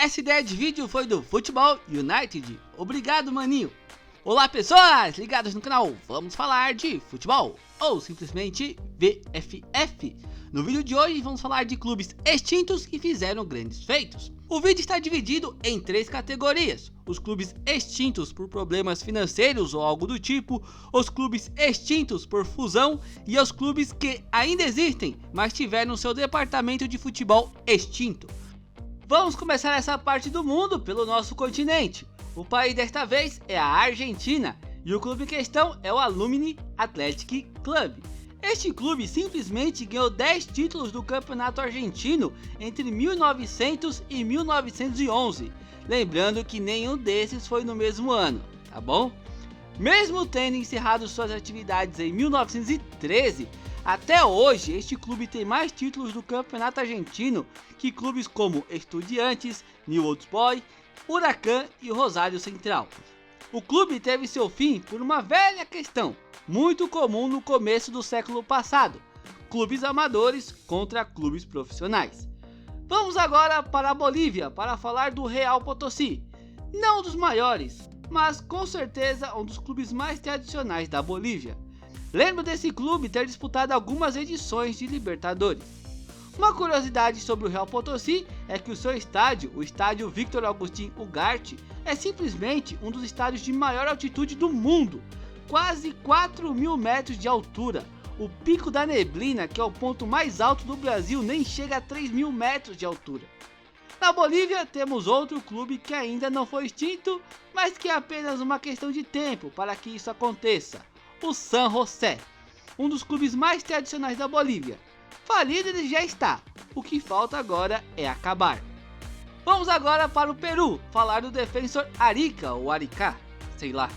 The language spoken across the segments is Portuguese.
Essa ideia de vídeo foi do Futebol United. Obrigado, maninho. Olá, pessoas ligadas no canal. Vamos falar de futebol, ou simplesmente VFF. No vídeo de hoje vamos falar de clubes extintos que fizeram grandes feitos. O vídeo está dividido em 3 categorias: os clubes extintos por problemas financeiros ou algo do tipo, os clubes extintos por fusão e os clubes que ainda existem, mas tiveram seu departamento de futebol extinto. Vamos começar essa parte do mundo pelo nosso continente. O país desta vez é a Argentina e o clube em questão é o Alumni Athletic Club. Este clube simplesmente ganhou 10 títulos do campeonato argentino entre 1900 e 1911, lembrando que nenhum desses foi no mesmo ano, tá bom? Mesmo tendo encerrado suas atividades em 1913, até hoje este clube tem mais títulos do campeonato argentino que clubes como Estudiantes, Newell's Boys, Huracán e Rosário Central. O clube teve seu fim por uma velha questão, muito comum no começo do século passado: clubes amadores contra clubes profissionais. Vamos agora para a Bolívia para falar do Real Potosí, não um dos maiores, mas com certeza um dos clubes mais tradicionais da Bolívia. Lembro desse clube ter disputado algumas edições de Libertadores. Uma curiosidade sobre o Real Potosí é que o seu estádio, o estádio Víctor Agustín Ugarte, é simplesmente um dos estádios de maior altitude do mundo, quase 4.000 metros de altura. O Pico da Neblina, que é o ponto mais alto do Brasil, nem chega a 3.000 metros de altura. Na Bolívia temos outro clube que ainda não foi extinto, mas que é apenas uma questão de tempo para que isso aconteça: o San José, um dos clubes mais tradicionais da Bolívia. Falido ele já está, o que falta agora é acabar. Vamos agora para o Peru, falar do Defensor Arica ou Arica, sei lá.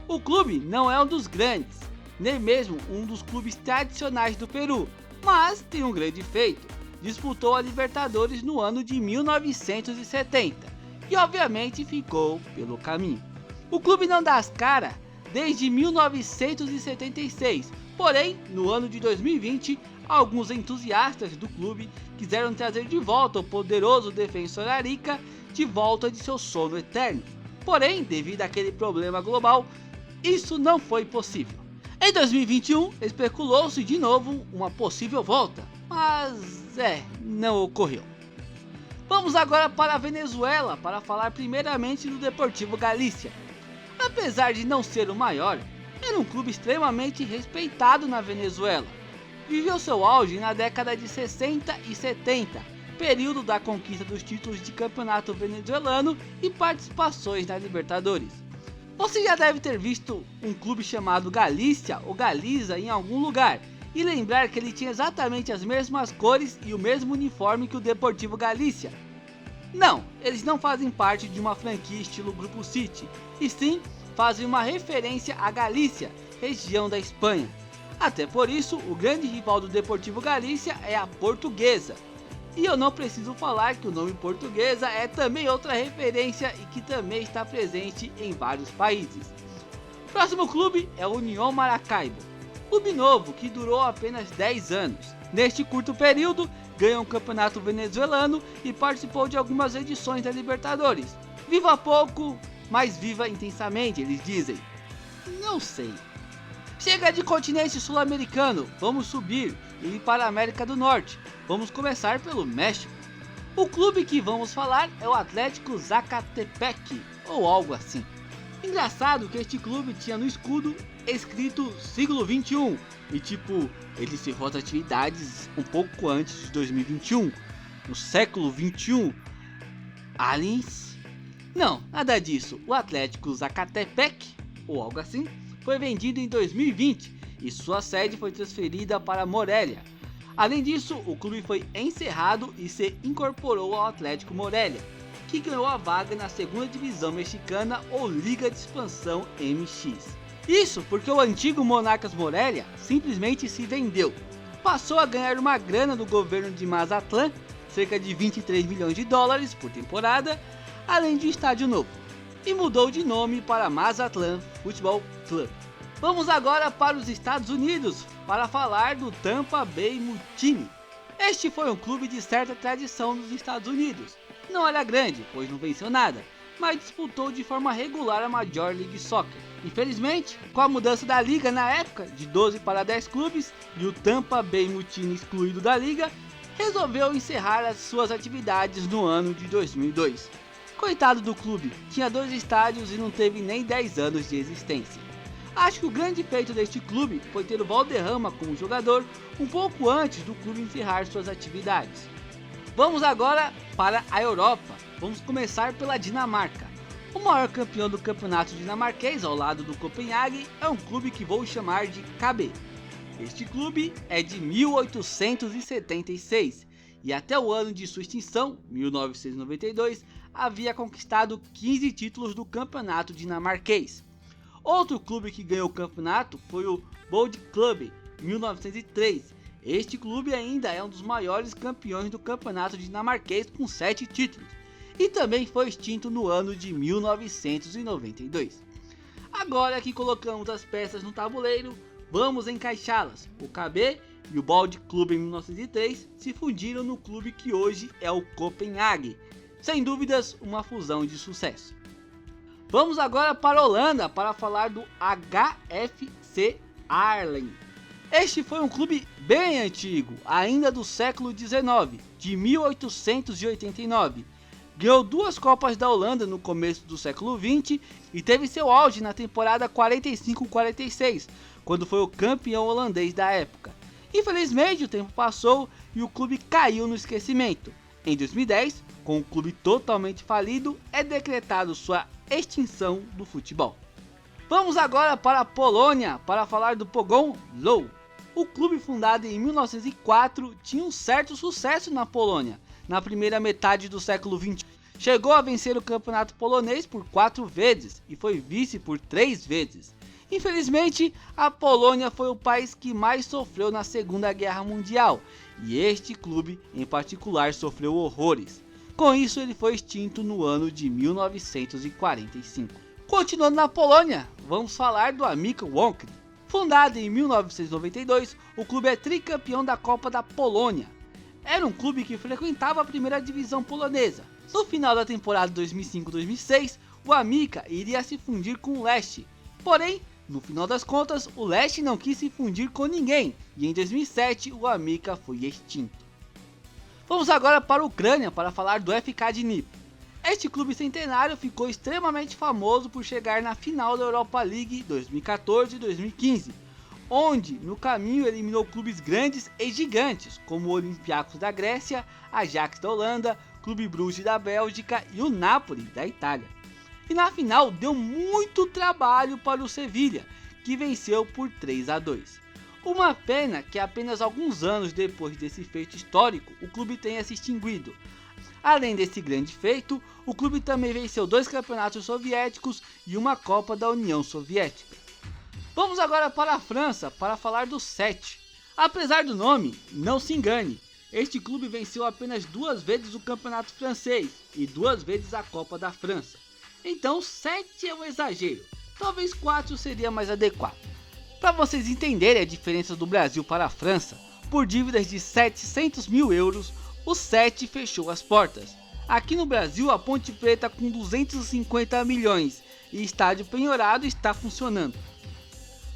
O clube não é um dos grandes, nem mesmo um dos clubes tradicionais do Peru, mas tem um grande feito: disputou a Libertadores no ano de 1970 e obviamente ficou pelo caminho. O clube não dá as caras desde 1976, porém no ano de 2020 alguns entusiastas do clube quiseram trazer de volta o poderoso Defensor Arica de volta de seu sono eterno. Porém, devido àquele problema global, isso não foi possível. Em 2021, especulou-se de novo uma possível volta, mas não ocorreu. Vamos agora para a Venezuela para falar primeiramente do Deportivo Galícia. Apesar de não ser o maior, era um clube extremamente respeitado na Venezuela. Viveu seu auge na década de 60 e 70, período da conquista dos títulos de campeonato venezuelano e participações na Libertadores. Você já deve ter visto um clube chamado Galícia ou Galiza em algum lugar e lembrar que ele tinha exatamente as mesmas cores e o mesmo uniforme que o Deportivo Galícia. Não, eles não fazem parte de uma franquia estilo Grupo City, e sim fazem uma referência à Galícia, região da Espanha. Até por isso, o grande rival do Deportivo Galícia é a Portuguesa. E eu não preciso falar que o nome Portuguesa é também outra referência e que também está presente em vários países. O próximo clube é o União Maracaibo, clube novo que durou apenas 10 anos. Neste curto período, ganhou um campeonato venezuelano e participou de algumas edições da Libertadores. Viva pouco, mas viva intensamente, eles dizem. Não sei. Chega de continente sul-americano, vamos subir e ir para a América do Norte. Vamos começar pelo México. O clube que vamos falar é o Atlético Zacatepec, ou algo assim. Engraçado que este clube tinha no escudo escrito siglo XXI, e ele encerrou as atividades um pouco antes de 2021, no século XXI. Aliens? Não, nada disso. O Atlético Zacatepec, ou algo assim, foi vendido em 2020 e sua sede foi transferida para Morelia. Além disso, o clube foi encerrado e se incorporou ao Atlético Morelia, que ganhou a vaga na segunda divisão mexicana ou Liga de Expansão MX. Isso porque o antigo Monarcas Morelia simplesmente se vendeu. Passou a ganhar uma grana do governo de Mazatlán, cerca de 23 milhões de dólares por temporada, além de estádio novo, e mudou de nome para Mazatlán Futebol Club. Vamos agora para os Estados Unidos para falar do Tampa Bay Mutiny. Este foi um clube de certa tradição nos Estados Unidos, não era grande, pois não venceu nada, mas disputou de forma regular a Major League Soccer. Infelizmente, com a mudança da liga na época, de 12 para 10 clubes, e o Tampa Bay Mutiny excluído da liga, resolveu encerrar as suas atividades no ano de 2002. Coitado do clube, tinha 2 estádios e não teve nem 10 anos de existência. Acho que o grande feito deste clube foi ter o Valderrama como jogador um pouco antes do clube encerrar suas atividades. Vamos agora para a Europa. Vamos começar pela Dinamarca. O maior campeão do campeonato dinamarquês ao lado do Copenhague é um clube que vou chamar de KB. Este clube é de 1876 e até o ano de sua extinção, 1992, havia conquistado 15 títulos do campeonato dinamarquês. Outro clube que ganhou o campeonato foi o Bold Club, 1903. Este clube ainda é um dos maiores campeões do campeonato dinamarquês com 7 títulos e também foi extinto no ano de 1992. Agora que colocamos as peças no tabuleiro, vamos encaixá-las. O KB e o Bold Club em 1903 se fundiram no clube que hoje é o Copenhague. Sem dúvidas, uma fusão de sucesso. Vamos agora para a Holanda para falar do HFC Haarlem. Este foi um clube bem antigo, ainda do século XIX, de 1889. Ganhou 2 Copas da Holanda no começo do século XX e teve seu auge na temporada 45-46, quando foi o campeão holandês da época. Infelizmente o tempo passou e o clube caiu no esquecimento. Em 2010, com o clube totalmente falido, é decretado sua extinção do futebol. Vamos agora para a Polônia para falar do Pogoń Łódź. O clube fundado em 1904 tinha um certo sucesso na Polônia. Na primeira metade do século XX, chegou a vencer o campeonato polonês por 4 vezes e foi vice por 3 vezes. Infelizmente, a Polônia foi o país que mais sofreu na Segunda Guerra Mundial e este clube em particular sofreu horrores. Com isso, ele foi extinto no ano de 1945. Continuando na Polônia, vamos falar do Amica Wrocław. Fundado em 1992, o clube é tricampeão da Copa da Polônia. Era um clube que frequentava a primeira divisão polonesa. No final da temporada 2005-2006, o Amica iria se fundir com o Lech. Porém, no final das contas, o Lech não quis se fundir com ninguém e em 2007 o Amica foi extinto. Vamos agora para a Ucrânia para falar do FK Dnipro. Este clube centenário ficou extremamente famoso por chegar na final da Europa League 2014 e 2015, onde no caminho eliminou clubes grandes e gigantes como o Olympiacos da Grécia, Ajax da Holanda, Clube Brugge da Bélgica e o Napoli da Itália. E na final deu muito trabalho para o Sevilha, que venceu por 3-2. Uma pena que apenas alguns anos depois desse feito histórico, o clube tenha se extinguido. Além desse grande feito, o clube também venceu 2 campeonatos soviéticos e uma Copa da União Soviética. Vamos agora para a França para falar do 7. Apesar do nome, não se engane, este clube venceu apenas 2 vezes o campeonato francês e 2 vezes a Copa da França. Então 7 é um exagero, talvez 4 seria mais adequado. Para vocês entenderem a diferença do Brasil para a França, por dívidas de 700 mil euros, o 7 fechou as portas. Aqui no Brasil, a Ponte Preta com 250 milhões e estádio penhorado está funcionando.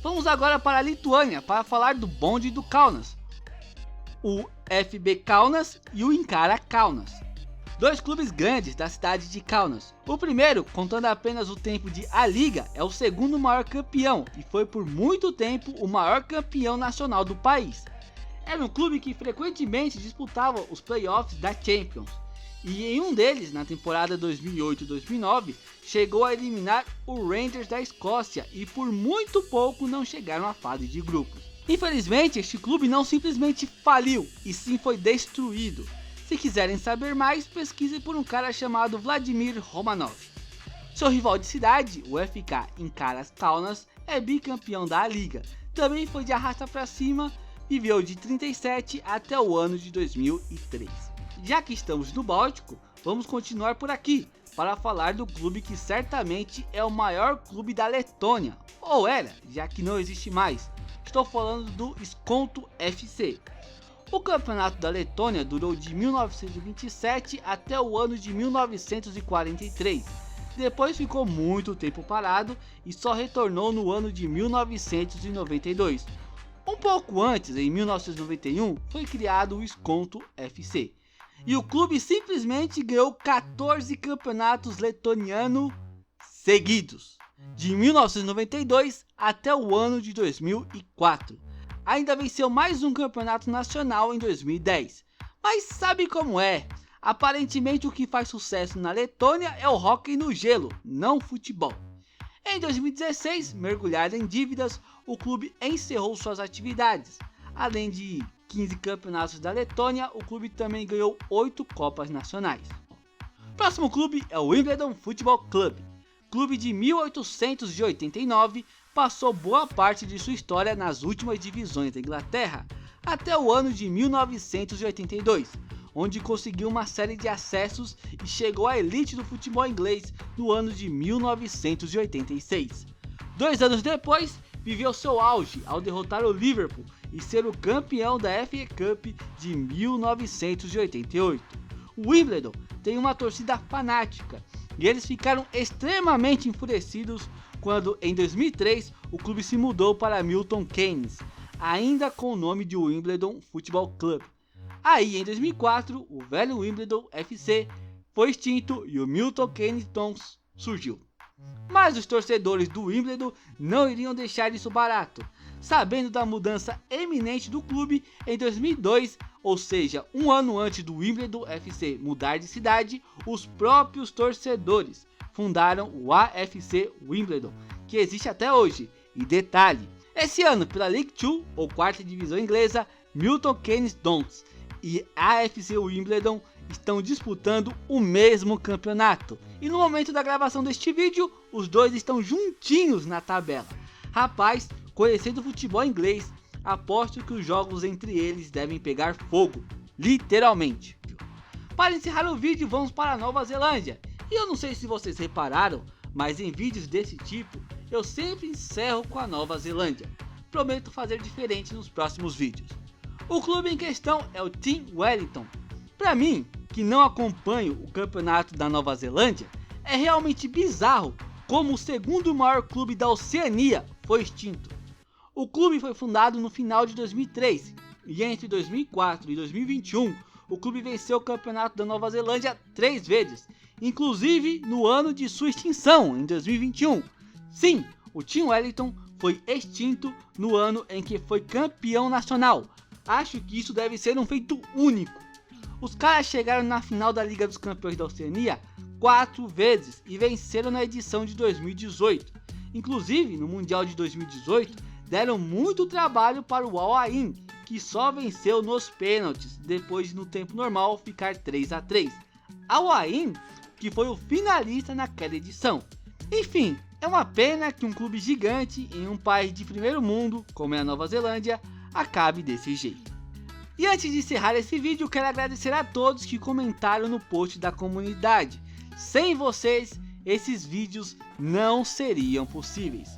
Vamos agora para a Lituânia para falar do bonde do Kaunas, o FB Kaunas e o Inkara Kaunas. 2 clubes grandes da cidade de Kaunas. O primeiro, contando apenas o tempo de A Liga, é o segundo maior campeão e foi por muito tempo o maior campeão nacional do país. Era um clube que frequentemente disputava os playoffs da Champions. E em um deles, na temporada 2008-2009, chegou a eliminar o Rangers da Escócia e por muito pouco não chegaram à fase de grupos. Infelizmente, este clube não simplesmente faliu, e sim foi destruído. Se quiserem saber mais, pesquisem por um cara chamado Vladimir Romanov. Seu rival de cidade, o FK Inkara Kaunas, é bicampeão da Liga. Também foi de arrasta pra cima, viveu de 37 até o ano de 2003. Já que estamos no Báltico, vamos continuar por aqui para falar do clube que certamente é o maior clube da Letônia, ou era, já que não existe mais. Estou falando do Skonto FC. O campeonato da Letônia durou de 1927 até o ano de 1943. Depois ficou muito tempo parado e só retornou no ano de 1992. Um pouco antes, em 1991, foi criado o Skonto FC. E o clube simplesmente ganhou 14 campeonatos letonianos seguidos, de 1992 até o ano de 2004. Ainda venceu mais um campeonato nacional em 2010. Mas sabe como é? Aparentemente o que faz sucesso na Letônia é o hóquei no gelo, não futebol. Em 2016, mergulhado em dívidas, o clube encerrou suas atividades. Além de 15 campeonatos da Letônia, o clube também ganhou 8 Copas Nacionais. Próximo clube é o Wimbledon Football Club. Clube de 1889, passou boa parte de sua história nas últimas divisões da Inglaterra, até o ano de 1982, onde conseguiu uma série de acessos e chegou à elite do futebol inglês no ano de 1986. 2 anos depois, viveu seu auge ao derrotar o Liverpool e ser o campeão da FA Cup de 1988. O Wimbledon tem uma torcida fanática e eles ficaram extremamente enfurecidos quando, em 2003, o clube se mudou para Milton Keynes, ainda com o nome de Wimbledon Football Club. Aí, em 2004, o velho Wimbledon FC foi extinto e o Milton Keynes Dons surgiu. Mas os torcedores do Wimbledon não iriam deixar isso barato. Sabendo da mudança eminente do clube, em 2002, ou seja, um ano antes do Wimbledon FC mudar de cidade, os próprios torcedores fundaram o AFC Wimbledon, que existe até hoje. E detalhe, esse ano pela League 2, ou quarta divisão inglesa, Milton Keynes Dons e AFC Wimbledon estão disputando o mesmo campeonato. E no momento da gravação deste vídeo, os dois estão juntinhos na tabela. Rapaz, conhecendo o futebol inglês, aposto que os jogos entre eles devem pegar fogo, literalmente. Para encerrar o vídeo, vamos para a Nova Zelândia. E eu não sei se vocês repararam, mas em vídeos desse tipo, eu sempre encerro com a Nova Zelândia. Prometo fazer diferente nos próximos vídeos. O clube em questão é o Team Wellington. Para mim, que não acompanho o campeonato da Nova Zelândia, é realmente bizarro como o segundo maior clube da Oceania foi extinto. O clube foi fundado no final de 2003 e entre 2004 e 2021 o clube venceu o campeonato da Nova Zelândia 3 vezes, inclusive no ano de sua extinção, em 2021. Sim, o Team Wellington foi extinto no ano em que foi campeão nacional. Acho que isso deve ser um feito único. Os caras chegaram na final da Liga dos Campeões da Oceania 4 vezes e venceram na edição de 2018. Inclusive, no Mundial de 2018, deram muito trabalho para o Al Ain, que só venceu nos pênaltis, depois de no tempo normal ficar 3-3. Al Ain, que foi o finalista naquela edição. Enfim, é uma pena que um clube gigante em um país de primeiro mundo, como é a Nova Zelândia, acabe desse jeito. E antes de encerrar esse vídeo, quero agradecer a todos que comentaram no post da comunidade. Sem vocês, esses vídeos não seriam possíveis.